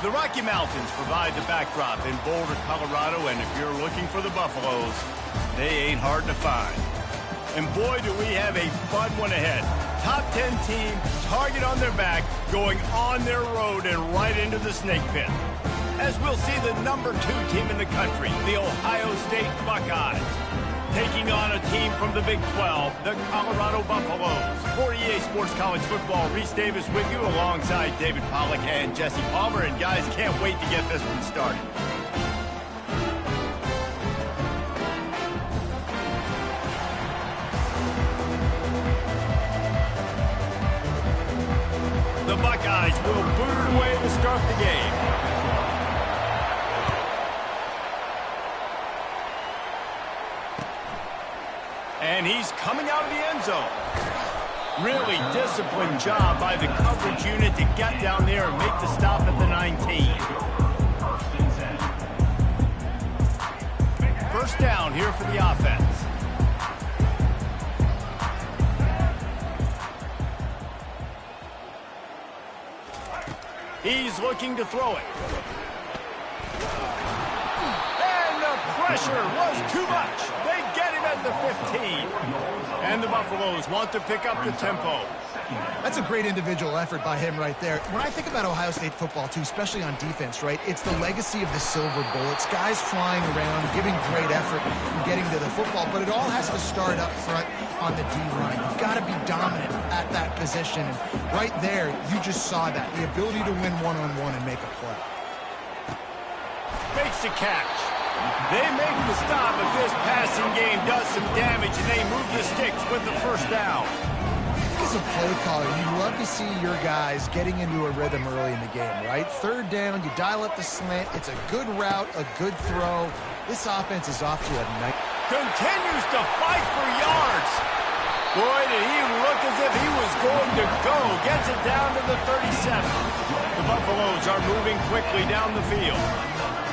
The Rocky Mountains provide the backdrop in Boulder, Colorado, and if you're looking for the Buffaloes, they ain't hard to find. And boy, do we have a fun one ahead. Top 10 team, target on their back, going on their road and right into the snake pit. As we'll see the number 2 team in the country, the Ohio State Buckeyes, taking on a team from the Big 12, the Colorado Buffaloes. For EA Sports College Football, Reese Davis with you alongside David Pollack and Jesse Palmer. And guys, can't wait to get this one started. The Buckeyes will boot it away to start the game. And he's coming out of the end zone. Really disciplined job by the coverage unit to get down there and make the stop at the 19. First down here for the offense. He's looking to throw it. And the pressure was too much. They get him at the 15. And the Buffaloes want to pick up the tempo. That's a great individual effort by him right there. When I think about Ohio State football, too, especially on defense, right, it's the legacy of the silver bullets, guys flying around, giving great effort and getting to the football, but it all has to start up front on the D-line. You've got to be dominant at that position. And right there, you just saw that, the ability to win one-on-one and make a play. Makes the catch. They make the stop, but this passing game does some damage, and they move the sticks with the first down. As a play caller, you love to see your guys getting into a rhythm early in the game, right? Third down, you dial up the slant. It's a good route, a good throw. This offense is off to a nice... Continues to fight for yards. Boy, did he look as if he was going to go. Gets it down to the 37. The Buffaloes are moving quickly down the field.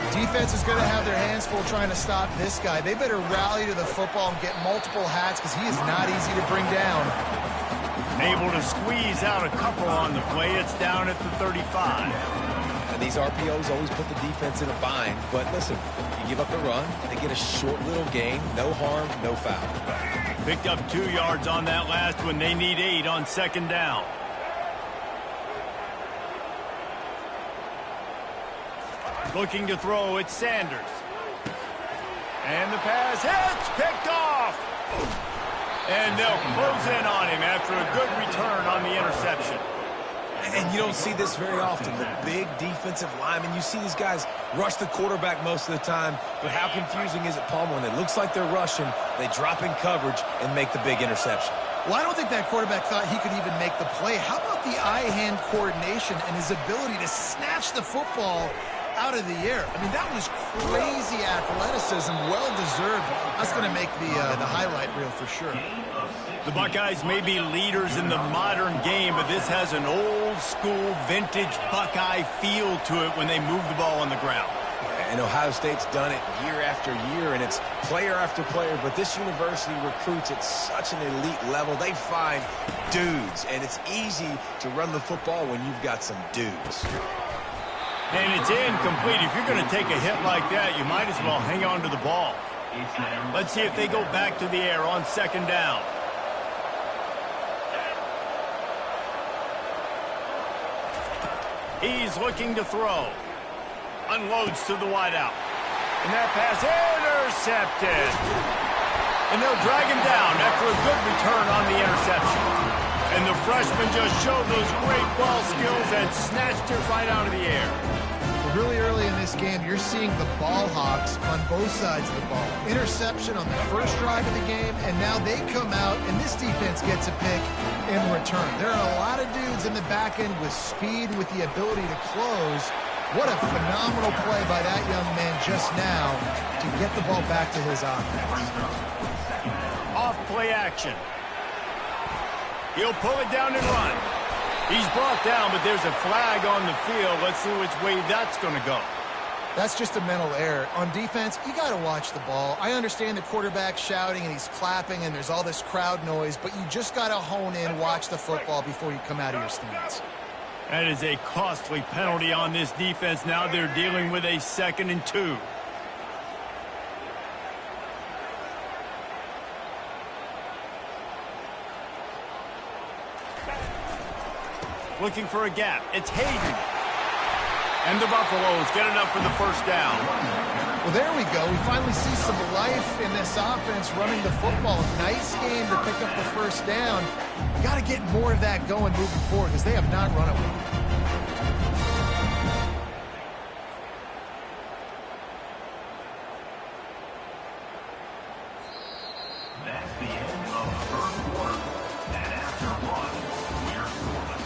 Defense is going to have their hands full trying to stop this guy. They better rally to the football and get multiple hats because he is not easy to bring down. Able to squeeze out a couple on the play. It's down at the 35. And these RPOs always put the defense in a bind. But listen, you give up the run, they get a short little gain. No harm, no foul. Picked up 2 yards on that last one. They need 8 on second down. Looking to throw, it's Sanders. And the pass hits, picked off. And they'll close in on him after a good return on the interception. And you don't see this very often. The big defensive linemen, you see these guys rush the quarterback most of the time, but how confusing is it, Palmer, when it looks like they're rushing, they drop in coverage and make the big interception? Well, I don't think that quarterback thought he could even make the play. How about the eye-hand coordination and his ability to snatch the football out of the air? I mean, that was crazy athleticism, well-deserved. That's going to make the highlight reel for sure. The Buckeyes may be leaders in the modern game, but this has an old-school, vintage Buckeye feel to it when they move the ball on the ground. And Ohio State's done it year after year, and it's player after player, but this university recruits at such an elite level. They find dudes, and it's easy to run the football when you've got some dudes. And it's incomplete. If you're going to take a hit like that, you might as well hang on to the ball. Let's see if they go back to the air on second down. He's looking to throw. Unloads to the wideout. And that pass intercepted. And they'll drag him down after a good return on the interception. And the freshman just showed those great ball skills and snatched it right out of the air. Really early in this game, you're seeing the ball hawks on both sides of the ball. Interception on the first drive of the game, and now they come out, and this defense gets a pick in return. There are a lot of dudes in the back end with speed, with the ability to close. What a phenomenal play by that young man just now to get the ball back to his offense. Off play action. He'll pull it down and run. He's brought down, but there's a flag on the field. Let's see which way that's going to go. That's just a mental error. On defense, you got to watch the ball. I understand the quarterback shouting and he's clapping and there's all this crowd noise, but you just got to hone in, watch the football before you come out of your stance. That is a costly penalty on this defense. Now they're dealing with a 2nd and 2. Looking for a gap. It's Hayden. And the Buffaloes get enough for the first down. Well, there we go. We finally see some life in this offense running the football. Nice game to pick up the first down. You got to get more of that going moving forward because they have not run it well. That's the end of the first quarter. And after one, we're scoring.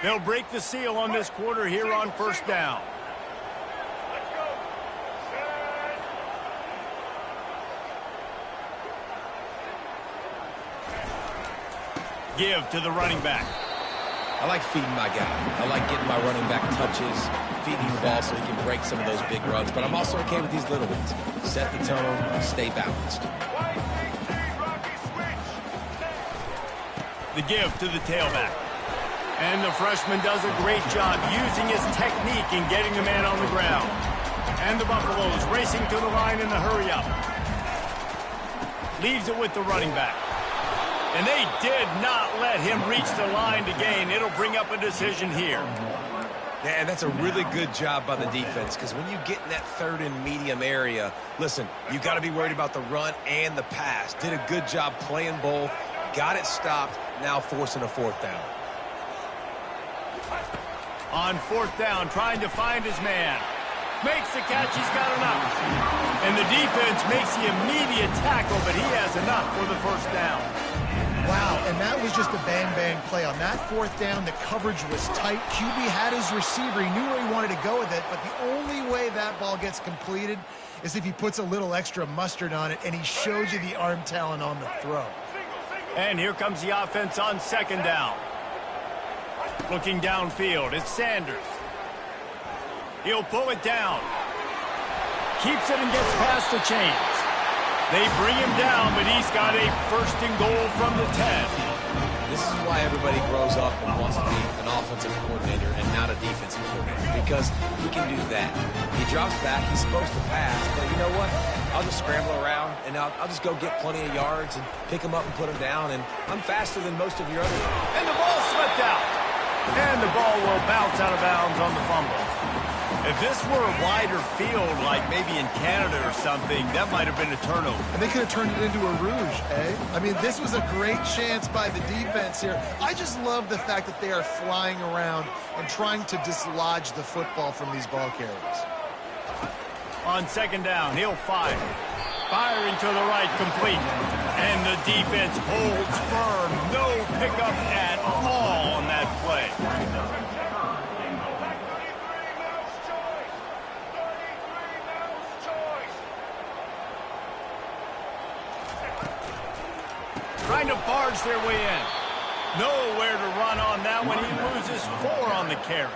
They'll break the seal on this quarter here on first down. Give to the running back. I like feeding my guy. I like getting my running back touches, feeding the ball so he can break some of those big runs. But I'm also okay with these little ones. Set the tone, stay balanced. The give to the tailback. And the freshman does a great job using his technique in getting the man on the ground. And the Buffaloes racing to the line in the hurry up. Leaves it with the running back. And they did not let him reach the line to gain. It'll bring up a decision here. Yeah, that's a really good job by the defense because when you get in that 3rd and medium area, listen, you got to be worried about the run and the pass. Did a good job playing both, got it stopped, now forcing a 4th down. On 4th down, trying to find his man. Makes the catch, he's got enough. And the defense makes the immediate tackle, but he has enough for the first down. Wow, and that was just a bang-bang play. On that 4th down, the coverage was tight. QB had his receiver. He knew where he wanted to go with it, but the only way that ball gets completed is if he puts a little extra mustard on it, and he shows you the arm talent on the throw. And here comes the offense on 2nd down. Looking downfield, it's Sanders. He'll pull it down. Keeps it and gets past the chains. They bring him down, but he's got a 1st and goal from the 10. This is why everybody grows up and wants to be an offensive coordinator and not a defensive coordinator, because he can do that. He drops back, he's supposed to pass, but you know what? I'll just scramble around, and I'll just go get plenty of yards and pick him up and put him down, and I'm faster than most of your other guys. And the ball slipped out. And the ball will bounce out of bounds on the fumble. If this were a wider field, like maybe in Canada or something, that might have been a turnover. And they could have turned it into a rouge, eh? I mean, this was a great chance by the defense here. I just love the fact that they are flying around and trying to dislodge the football from these ball carriers. On 2nd down, he'll fire. Firing to the right, complete. And the defense holds firm. No pickup at all on that play. Trying to barge their way in. Nowhere to run on that one. He loses 4 on the carries.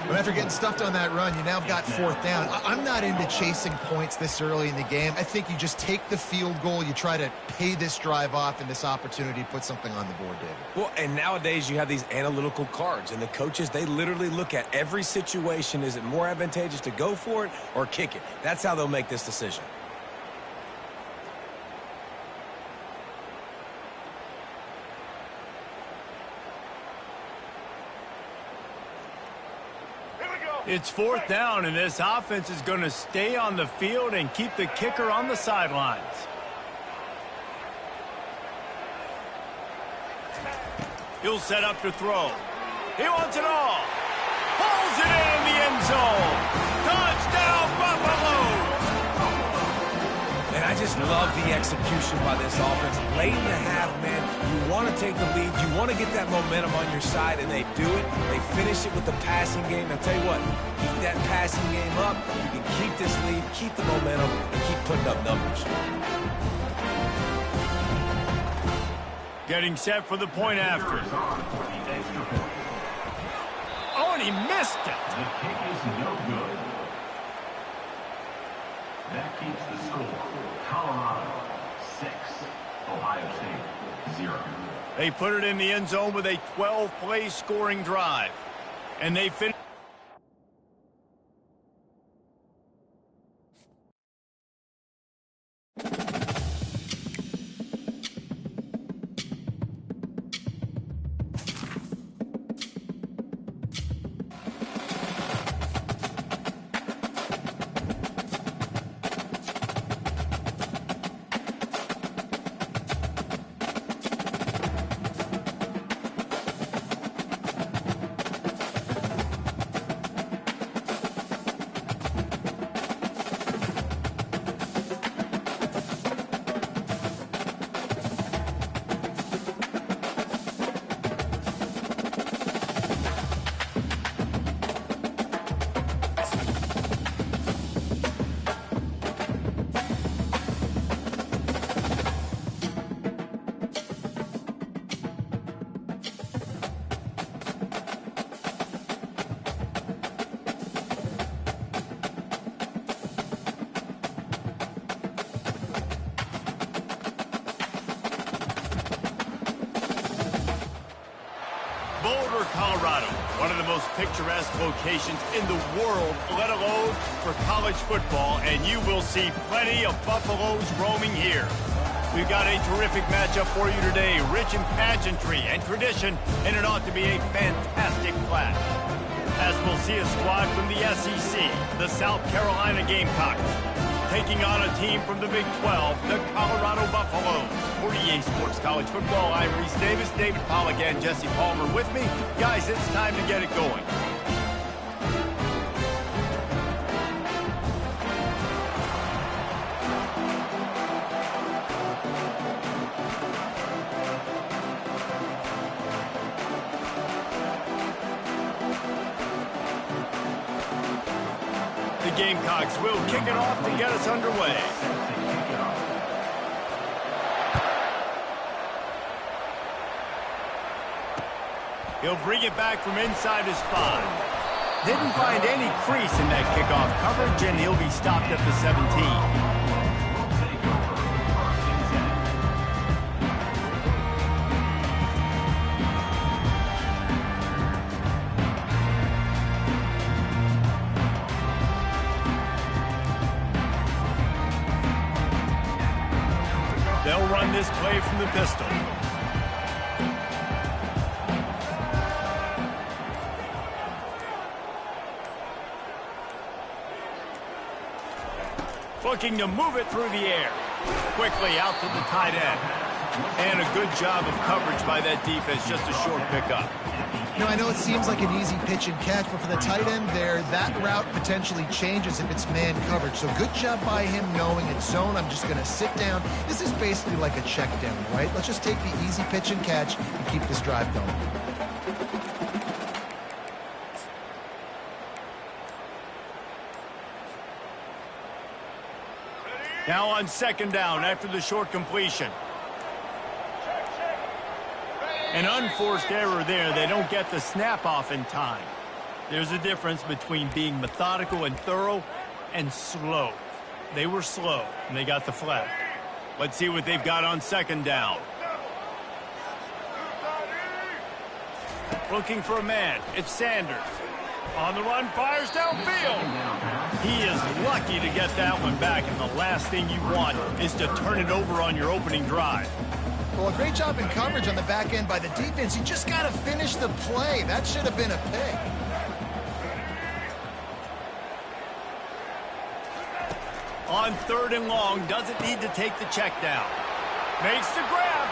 But after getting stuffed on that run, you now got 4th down. I'm not into chasing points this early in the game. I think you just take the field goal. You try to pay this drive off and this opportunity to put something on the board, David. Well, and nowadays you have these analytical cards, and the coaches, they literally look at every situation. Is it more advantageous to go for it or kick it? That's how they'll make this decision. It's 4th down, and this offense is going to stay on the field and keep the kicker on the sidelines. He'll set up to throw. He wants it all. Pulls it in the end zone. Touchdown, Buffalo! And I just love the execution by this offense. Late in the half, man, you want to take the lead. You want to get that momentum on your side, and they do it. They finish it with the passing game. I'll tell you what, keep that passing game up. You can keep this lead, keep the momentum, and keep putting up numbers. Getting set for the point after. Oh, and he missed it. The kick is no good. That keeps the score. Colorado 6, Ohio State 0. They put it in the end zone with a 12-play scoring drive. And they finished. Boulder, Colorado, one of the most picturesque locations in the world, let alone for college football, and you will see plenty of Buffaloes roaming here. We've got a terrific matchup for you today, rich in pageantry and tradition, and it ought to be a fantastic clash. As we'll see a squad from the SEC, the South Carolina Gamecocks, taking on a team from the Big 12, the Colorado Buffaloes. For EA Sports College Football, I'm Reese Davis, David Pollack, and Jesse Palmer with me. Guys, it's time to get it going. The Gamecocks will kick it off to get us underway. He'll bring it back from inside his 5. Didn't find any crease in that kickoff coverage, and he'll be stopped at the 17. They'll run this play from the pistol. Looking to move it through the air. Quickly out to the tight end. And a good job of coverage by that defense, just a short pickup. I know it seems like an easy pitch and catch, but for the tight end there, that route potentially changes if it's man coverage. So good job by him knowing it's zone. I'm just going to sit down. This is basically like a check down, right? Let's just take the easy pitch and catch and keep this drive going. Now on second down after the short completion. An unforced error there. They don't get the snap off in time. There's a difference between being methodical and thorough and slow. They were slow, and they got the flag. Let's see what they've got on second down. Looking for a man. It's Sanders. On the run, fires downfield. He is lucky to get that one back, and the last thing you want is to turn it over on your opening drive. Well, a great job in coverage on the back end by the defense. You just got to finish the play. That should have been a pick. On third and long, doesn't need to take the check down. Makes the grab.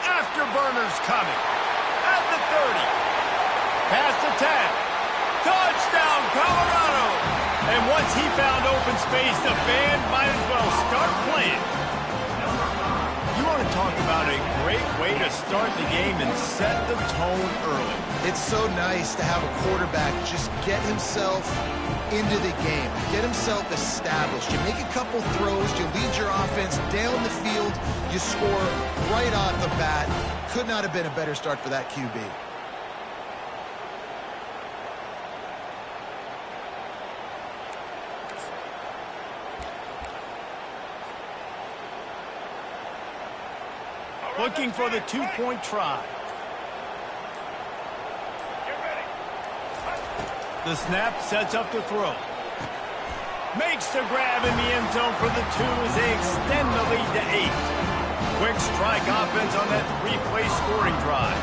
Afterburner's coming. At the 30. Past the 10. Touchdown, Colorado! And once he found open space, the band might as well start playing. You want to talk about a great way to start the game and set the tone early. It's so nice to have a quarterback just get himself into the game, get himself established. You make a couple throws, you lead your offense down the field, you score right off the bat. Could not have been a better start for that QB. Looking for the two-point try. The snap sets up the throw. Makes the grab in the end zone for the 2 as they extend the lead to 8. Quick strike offense on that 3-play scoring drive.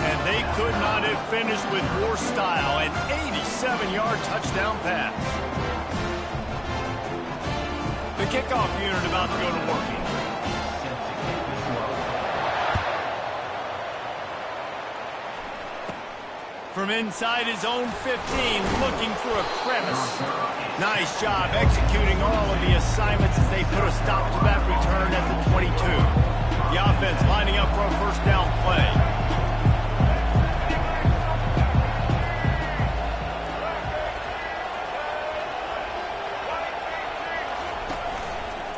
And they could not have finished with more style. An 87-yard touchdown pass. The kickoff unit about to go to work. From inside his own 15, looking for a crevice. Nice job executing all of the assignments as they put a stop to that return at the 22. The offense lining up for a first down play.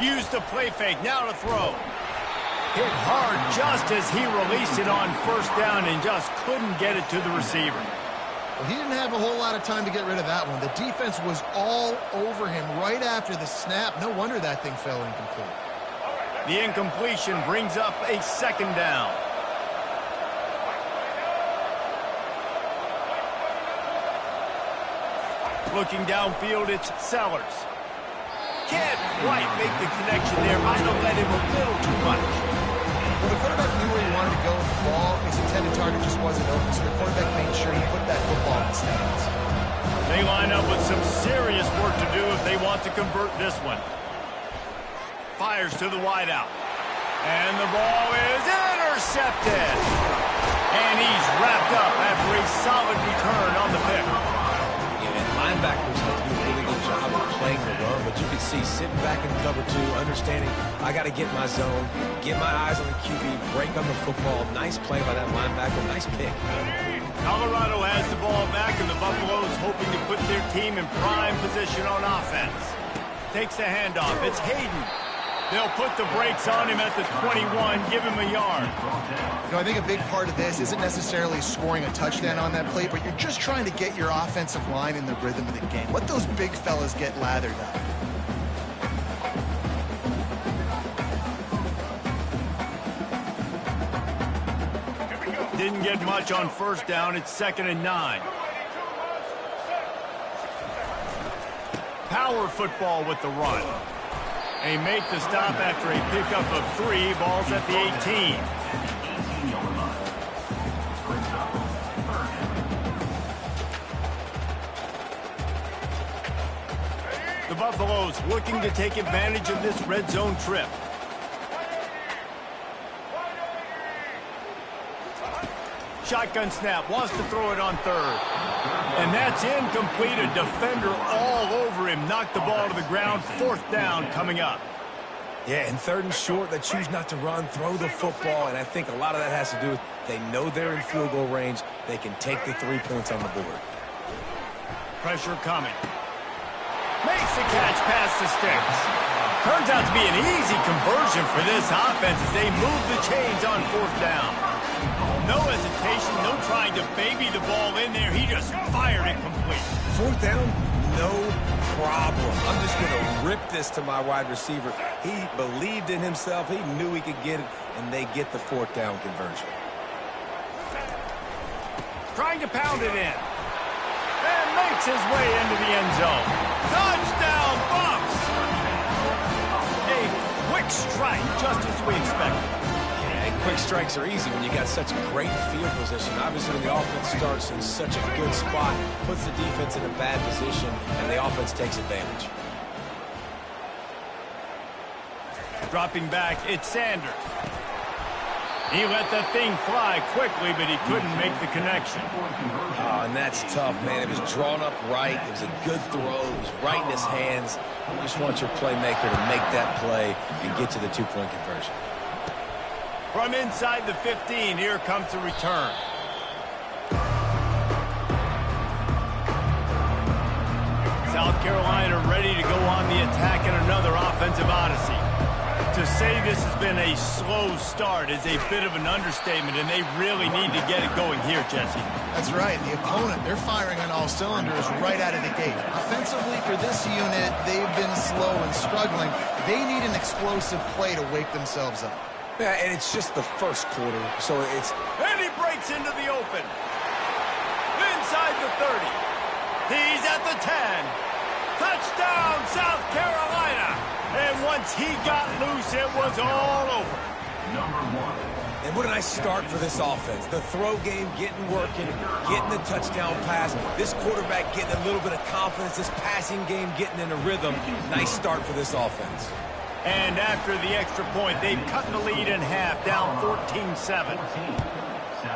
Use the play fake, now to throw. Hit hard just as he released it on first down and just couldn't get it to the receiver. Well, he didn't have a whole lot of time to get rid of that one. The defense was all over him right after the snap. No wonder that thing fell incomplete. The incompletion brings up a second down. Looking downfield, it's Sellers. Can't quite make the connection there. Might have let him a little too much. Well, the quarterback knew where he wanted to go with the ball. His intended target just wasn't open, so the quarterback made sure he put that football in the stands. They line up with some serious work to do if they want to convert this one. Fires to the wideout. And the ball is intercepted. And he's wrapped up after a solid return on the pick. Yeah, and linebackers have to do a really good job of playing the run, but you can see sitting back in cover 2, understanding I got to get my zone, get my eyes on the QB, break on the football. Nice play by that linebacker. Nice pick. Colorado has the ball back, and the Buffaloes hoping to put their team in prime position on offense. Takes the handoff. It's Hayden. They'll put the brakes on him at the 21, give him a yard. You know, I think a big part of this isn't necessarily scoring a touchdown on that play, but you're just trying to get your offensive line in the rhythm of the game. Let those big fellas get lathered up. Didn't get much on first down. It's 2nd and 9. Power football with the run. They make the stop after a pickup of 3. Ball's at the 18. The Buffaloes looking to take advantage of this red zone trip. Shotgun snap, wants to throw it on 3rd. And that's incomplete. A defender all over him. Knocked the ball to the ground. 4th down coming up. Yeah, and 3rd and short, they choose not to run, throw the football, and I think a lot of that has to do with they know they're in field goal range. They can take the 3 points on the board. Pressure coming. Makes the catch past the sticks. Turns out to be an easy conversion for this offense as they move the chains on 4th down. No hesitation, no trying to baby the ball in there. He just fired it complete. 4th down, no problem. I'm just going to rip this to my wide receiver. He believed in himself. He knew he could get it, and they get the 4th down conversion. Trying to pound it in. And makes his way into the end zone. Touchdown, Buffs! A quick strike, just as we expected. Quick strikes are easy when you got such great field position. Obviously, when the offense starts in such a good spot, puts the defense in a bad position, and the offense takes advantage. Dropping back, it's Sanders. He let that thing fly quickly, but he couldn't make the connection. Oh, and that's tough, man. It was drawn up right. It was a good throw. It was right in his hands. You just want your playmaker to make that play and get to the 2-point conversion. From inside the 15, here comes the return. South Carolina ready to go on the attack in another offensive odyssey. To say this has been a slow start is a bit of an understatement, and they really need to get it going here, Jesse. That's right. The opponent, they're firing on all cylinders right out of the gate. Offensively, for this unit, they've been slow and struggling. They need an explosive play to wake themselves up. Yeah, and it's just the first quarter, so it's... And he breaks into the open. Inside the 30. He's at the 10. Touchdown, South Carolina. And once he got loose, it was all over. Number 1. And what a nice start for this offense. The throw game getting working, getting the touchdown pass. This quarterback getting a little bit of confidence. This passing game getting in a rhythm. Nice start for this offense. And after the extra point, they've cut the lead in half, down 14-7. South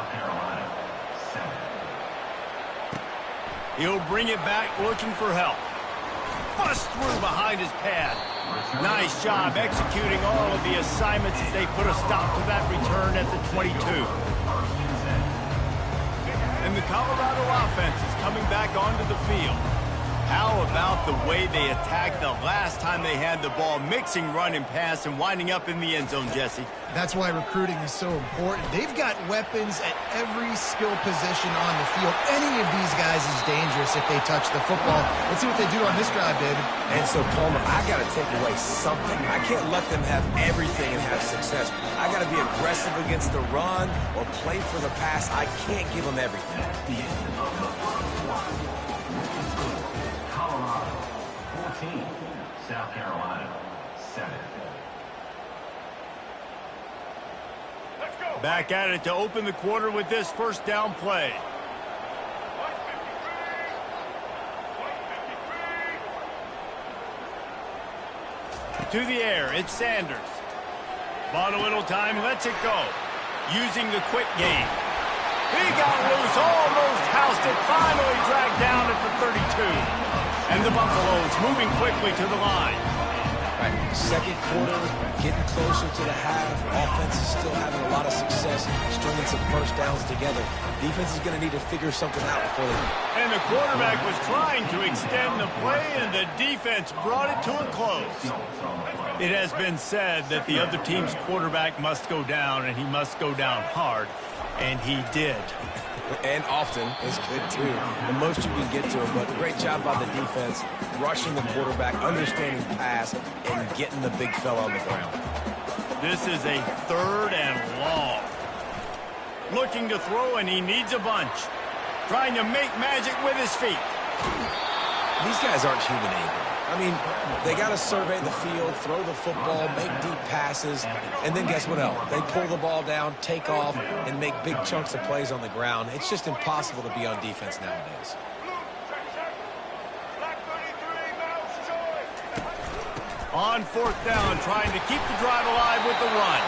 Carolina, 7. He'll bring it back looking for help. Bust through behind his pad. Nice job executing all of the assignments as they put a stop to that return at the 22. And the Colorado offense is coming back onto the field. How about the way they attacked the last time they had the ball, mixing run and pass and winding up in the end zone, Jesse? That's why recruiting is so important. They've got weapons at every skill position on the field. Any of these guys is dangerous if they touch the football. Let's see what they do on this drive, David. And so, Palmer, I got to take away something. I can't let them have everything and have success. I got to be aggressive against the run or play for the pass. I can't give them everything. The end of the first quarter. Colorado, 14. South Carolina, 7. Back at it to open the quarter with this first down play. To the air, it's Sanders. Bought a little time, lets it go. Using the quick game. He got loose, almost housed it, finally dragged down at the 32. And the Buffaloes moving quickly to the line. Right. Second quarter, getting closer to the half. Offense is still having a lot of success, stringing some first downs together. Defense is going to need to figure something out before they... And the quarterback was trying to extend the play, and the defense brought it to a close. It has been said that the other team's quarterback must go down, and he must go down hard, and he did. And often is good, too. The most you can get to him, but great job by the defense, rushing the quarterback, understanding pass, and getting the big fella on the ground. This is a 3rd and long. Looking to throw, and he needs a bunch. Trying to make magic with his feet. These guys aren't human anymore. I mean, they got to survey the field, throw the football, make deep passes, and then guess what else? They pull the ball down, take off, and make big chunks of plays on the ground. It's just impossible to be on defense nowadays. On 4th down, trying to keep the drive alive with the run.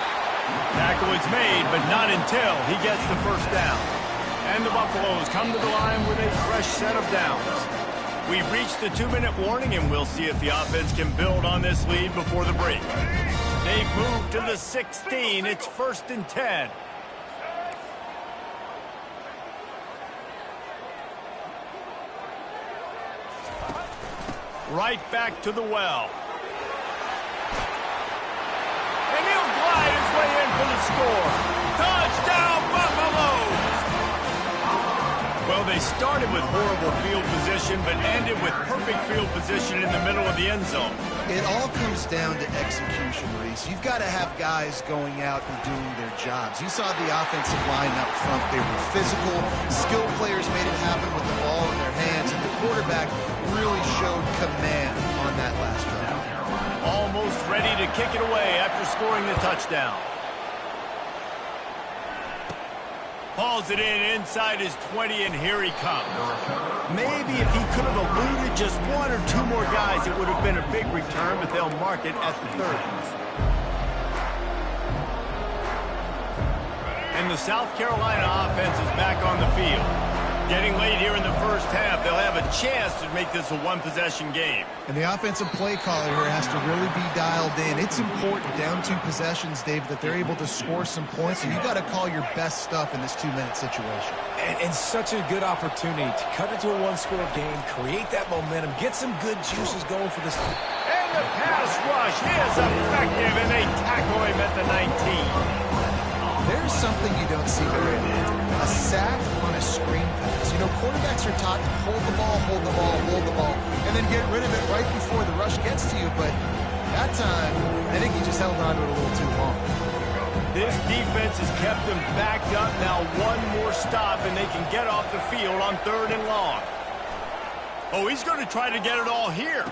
Tackle is made, but not until he gets the first down. And the Buffaloes come to the line with a fresh set of downs. We've reached the 2-minute warning, and we'll see if the offense can build on this lead before the break. They've moved to the 16. It's 1st and 10. Right back to the well. And he'll glide his way in for the score. Touchdown, Buffalo! Well, they started with horrible field position, but ended with perfect field position in the middle of the end zone. It all comes down to execution, Reese. You've got to have guys going out and doing their jobs. You saw the offensive line up front. They were physical. Skilled players made it happen with the ball in their hands, and the quarterback really showed command on that last drive. Almost ready to kick it away after scoring the touchdown. Hauls it in inside his 20, and here he comes. Maybe if he could have eluded just 1 or 2 more guys, it would have been a big return, but they'll mark it at the 30s. And the South Carolina offense is back on the field. Getting late here in the first half, they'll have a chance to make this a one-possession game. And the offensive play caller here has to really be dialed in. It's important down 2 possessions, Dave, that they're able to score some points. So you got to call your best stuff in this 2-minute situation. And such a good opportunity to cut into a 1-score game, create that momentum, get some good juices going for this. And the pass rush is effective, and they tackle him at the 19. There's something you don't see very often. A sack on a screen pass. You know, quarterbacks are taught to hold the ball, hold the ball, hold the ball, and then get rid of it right before the rush gets to you. But that time, I think he just held on to it a little too long. This defense has kept them backed up. Now one more stop, and they can get off the field on 3rd and long. Oh, he's going to try to get it all here.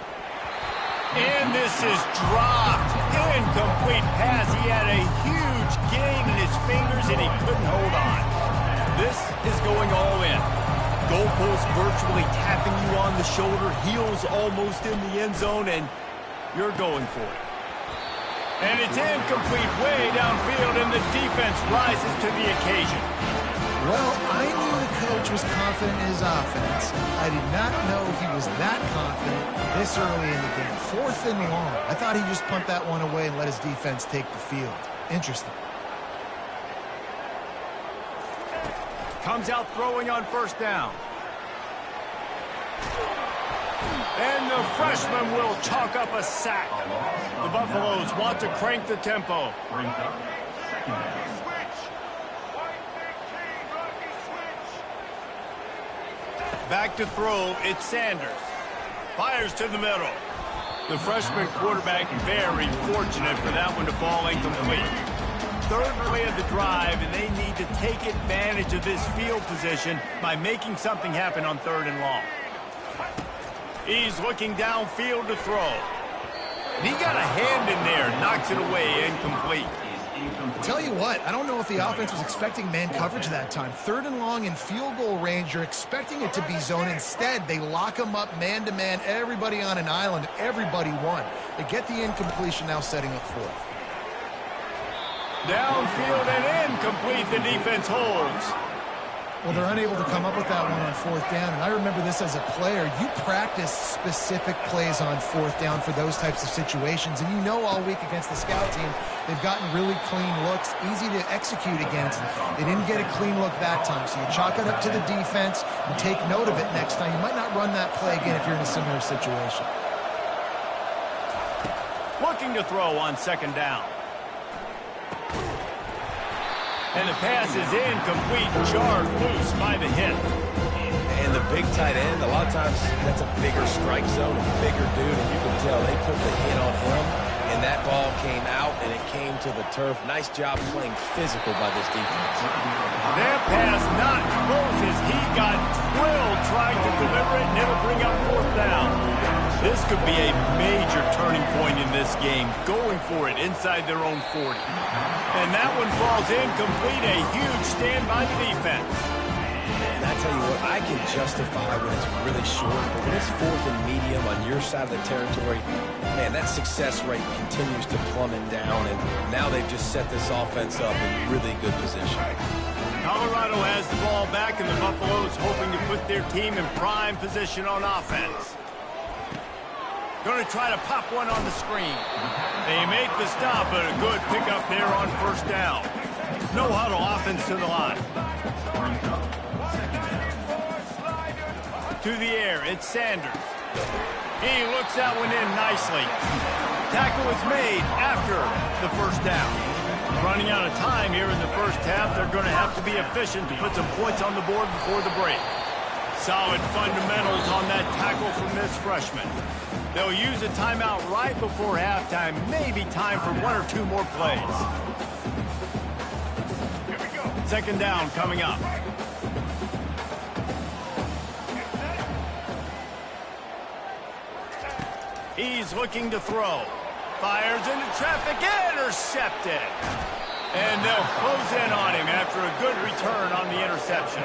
And this is dropped. Incomplete pass. He had a huge gain in his fingers, and he couldn't hold on. This is going all in. Goalpost virtually tapping you on the shoulder. Heels almost in the end zone, and you're going for it. And it's incomplete way downfield, and the defense rises to the occasion. Well, I knew the coach was confident in his offense. I did not know he was that confident this early in the game. 4th and long. I thought he'd just punt that one away and let his defense take the field. Interesting. Comes out throwing on 1st down. And the freshman will chalk up a sack. The Buffaloes want to crank the tempo. Brings up 2nd down. Back to throw, it's Sanders. Fires to the middle. The freshman quarterback very fortunate for that one to fall incomplete. 3rd play of the drive, and they need to take advantage of this field position by making something happen on 3rd and long. He's looking downfield to throw. And he got a hand in there, knocks it away, incomplete. Tell you what, I don't know if the offense was expecting man coverage that time. 3rd and long in field goal range, you're expecting it to be zone. Instead, they lock them up man-to-man, everybody on an island, everybody won. They get the incompletion, now setting up 4th. Downfield and incomplete, the defense holds. Well, they're unable to come up with that one on 4th down, and I remember this as a player. You practice specific plays on 4th down for those types of situations, and you know all week against the scout team, they've gotten really clean looks, easy to execute against. They didn't get a clean look that time, so you chalk it up to the defense and take note of it next time. You might not run that play again if you're in a similar situation. Looking to throw on 2nd down. And the pass is incomplete, jarred loose by the hit. And the big tight end, a lot of times that's a bigger strike zone, a bigger dude, and you can tell they put the hit on him, and that ball came out, and it came to the turf. Nice job playing physical by this defense. That pass not close as he got drilled trying to deliver it, and it'll bring up 4th down. This could be a major turning point in this game, going for it inside their own 40. And that one falls incomplete, a huge stand by the defense. And I tell you what, I can justify when it's really short, but when it's 4th and medium on your side of the territory, man, that success rate continues to plummet down, and now they've just set this offense up in really good position. Colorado has the ball back, and the Buffaloes hoping to put their team in prime position on offense. Going to try to pop one on the screen. They make the stop, but a good pickup there on 1st down. No huddle offense to the line. To the air, it's Sanders. He looks that one in nicely. Tackle is made after the 1st down. Running out of time here in the 1st half. They're going to have to be efficient to put some points on the board before the break. Solid fundamentals on that tackle from this freshman. They'll use a timeout right before halftime. Maybe time for 1 or 2 more plays. 2nd down coming up. He's looking to throw. Fires into traffic, intercepted. And they'll close in on him after a good return on the interception.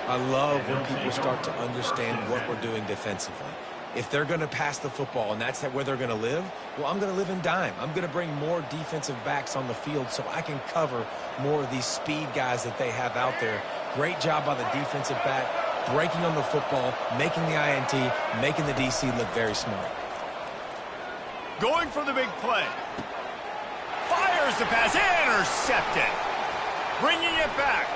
I love when people start to understand what we're doing defensively. If they're going to pass the football and that's where they're going to live, well, I'm going to live in dime. I'm going to bring more defensive backs on the field so I can cover more of these speed guys that they have out there. Great job by the defensive back, breaking on the football, making the INT, making the DC look very smart. Going for the big play. Fires the pass, intercepted. Bringing it back.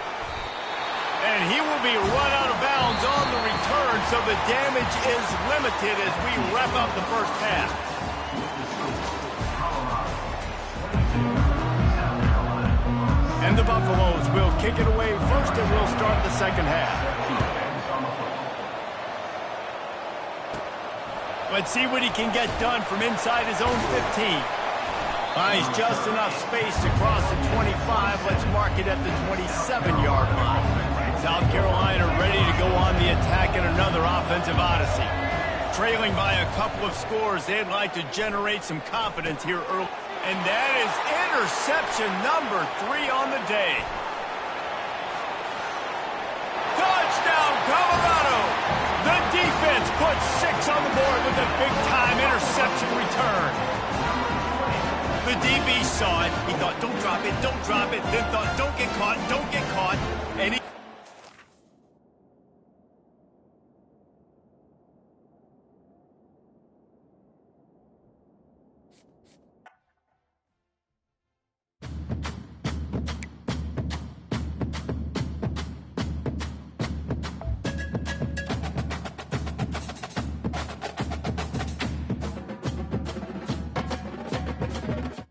And he will be run out of bounds on the return, so the damage is limited as we wrap up the 1st half. And the Buffaloes will kick it away first, and we'll start the 2nd half. Let's see what he can get done from inside his own 15. Finds just enough space to cross the 25. Let's mark it at the 27-yard line. South Carolina ready to go on the attack in another offensive odyssey. Trailing by a couple of scores, they'd like to generate some confidence here early. And that is interception number 3 on the day. Touchdown, Colorado! The defense puts 6 on the board with a big-time interception return. The DB saw it. He thought, don't drop it, then thought, don't